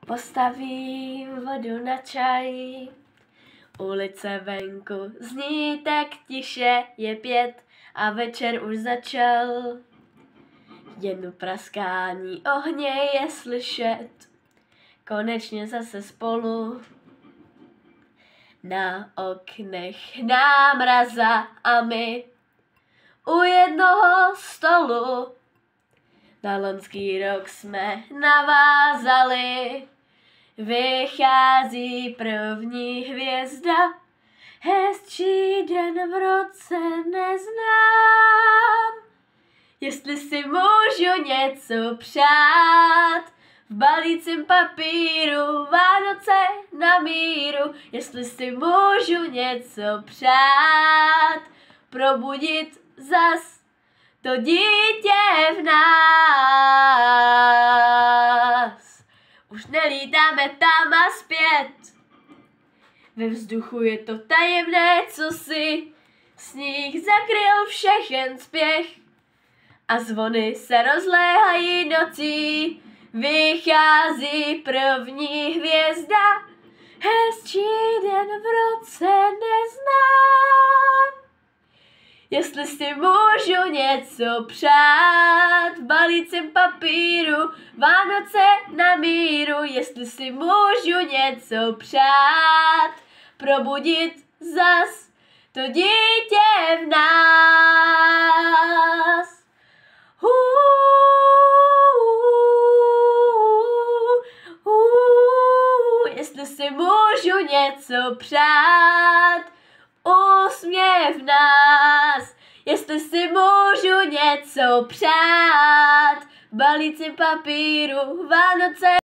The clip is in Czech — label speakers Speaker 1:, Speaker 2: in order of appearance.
Speaker 1: Postavím vodu na čaj, ulice venku zní tak tiše, je 5 a večer už začal. Jen praskání ohně je slyšet, konečně zase spolu. Na oknech námraza a my u jednoho stolu. Na loňský rok jsme navázali, vychází první hvězda. Hezčí den v roce neznám. Jestli si můžu něco přát, v balícím papíru Vánoce na míru. Jestli si můžu něco přát, probudit zas to dítě v nás. Už nelítáme tam a zpět, ve vzduchu je to tajemné cosi, sníh zakryl všechen spěch a zvony se rozléhají nocí. Vychází první hvězda, hezčí den v roce neznám. Jestli si můžu něco přát, v balícím papíru Vánoce na míru. Jestli si můžu něco přát, probudit zas to dítě v nás. Jestli si můžu něco přát, úsměv nás. Jestli si můžu něco přát, v balícím papíru Vánoce